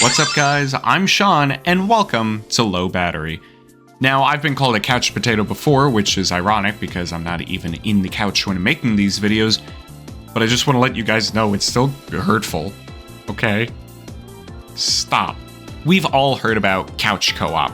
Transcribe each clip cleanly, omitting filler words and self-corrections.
What's up guys, I'm Sean, and welcome to Low Battery. Now, I've been called a couch potato before, which is ironic because I'm not even in the couch when making these videos, but I just want to let you guys know it's still hurtful, okay? Stop. We've all heard about couch co-op.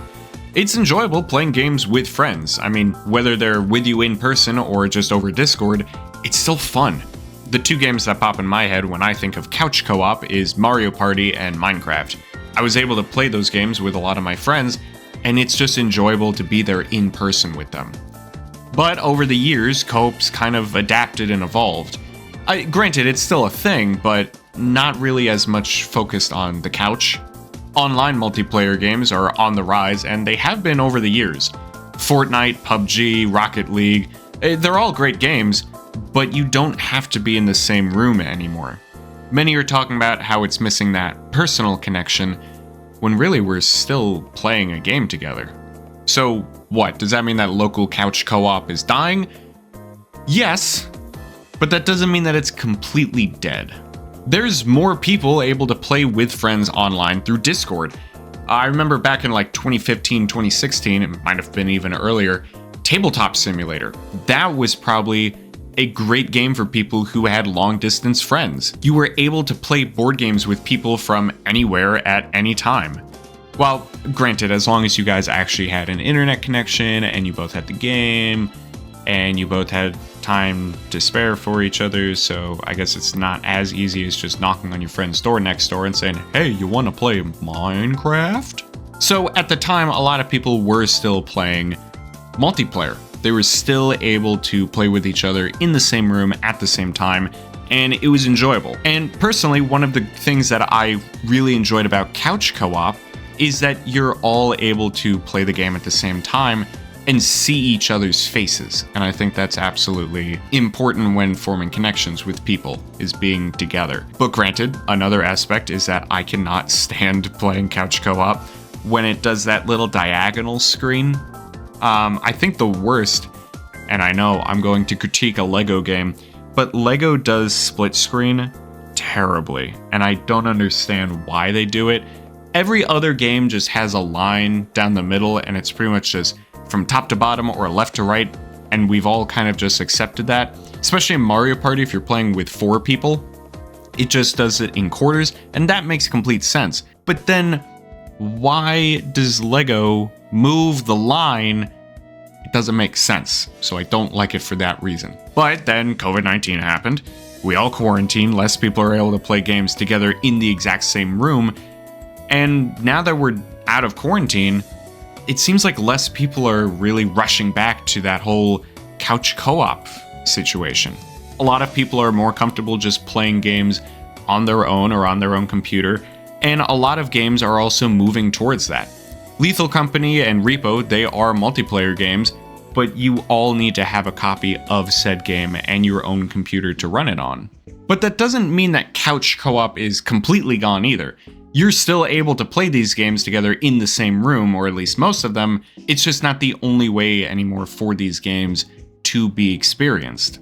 It's enjoyable playing games with friends. I mean, whether they're with you in person or just over Discord, it's still fun. The two games that pop in my head when I think of couch co-op is Mario Party and Minecraft. I was able to play those games with a lot of my friends, and it's just enjoyable to be there in person with them. But over the years, co-op's kind of adapted and evolved. Granted, it's still a thing, but not really as much focused on the couch. Online multiplayer games are on the rise, and they have been over the years. Fortnite, PUBG, Rocket League, they're all great games, but you don't have to be in the same room anymore. Many are talking about how it's missing that personal connection, when really we're still playing a game together. So what, does that mean that local couch co-op is dying? Yes, but that doesn't mean that it's completely dead. There's more people able to play with friends online through Discord. I remember back in like 2015, 2016, it might have been even earlier, Tabletop Simulator. That was probably a great game for people who had long-distance friends. You were able to play board games with people from anywhere at any time. Well, granted, as long as you guys actually had an internet connection and you both had the game and you both had time to spare for each other, so I guess it's not as easy as just knocking on your friend's door next door and saying, hey, you want to play Minecraft? So at the time, a lot of people were still playing multiplayer. They were still able to play with each other in the same room at the same time, and it was enjoyable. And personally, one of the things that I really enjoyed about couch co-op is that you're all able to play the game at the same time and see each other's faces. And I think that's absolutely important when forming connections with people, is being together. But granted, another aspect is that I cannot stand playing couch co-op when it does that little diagonal screen. I think the worst, and I know I'm going to critique a Lego game, but Lego does split screen terribly, and I don't understand why they do it. Every other game just has a line down the middle, and it's pretty much just from top to bottom or left to right, and we've all kind of just accepted that. Especially in Mario Party, if you're playing with 4 people, it just does it in quarters, and that makes complete sense. But then, why does Lego move the line? It doesn't make sense, so I don't like it for that reason. But then COVID-19 happened, we all quarantined, less people are able to play games together in the exact same room, and now that we're out of quarantine, it seems like less people are really rushing back to that whole couch co-op situation. A lot of people are more comfortable just playing games on their own or on their own computer, and a lot of games are also moving towards that. Lethal Company and Repo, they are multiplayer games, but you all need to have a copy of said game and your own computer to run it on. But that doesn't mean that couch co-op is completely gone either. You're still able to play these games together in the same room, or at least most of them. It's just not the only way anymore for these games to be experienced.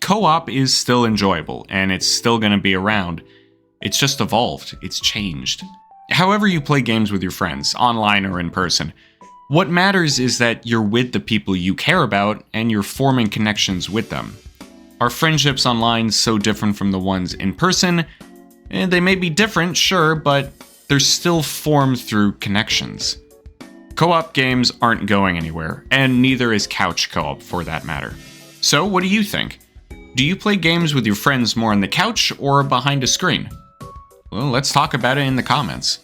Co-op is still enjoyable, and it's still going to be around. It's just evolved. It's changed. However you play games with your friends, online or in person, what matters is that you're with the people you care about and you're forming connections with them. Are friendships online so different from the ones in person? They may be different, sure, but they're still formed through connections. Co-op games aren't going anywhere, and neither is couch co-op for that matter. So what do you think? Do you play games with your friends more on the couch or behind a screen? Well, let's talk about it in the comments.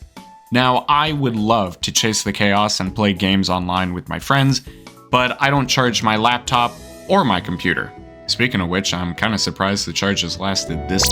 Now, I would love to chase the chaos and play games online with my friends, but I don't charge my laptop or my computer. Speaking of which, I'm kind of surprised the charge has lasted this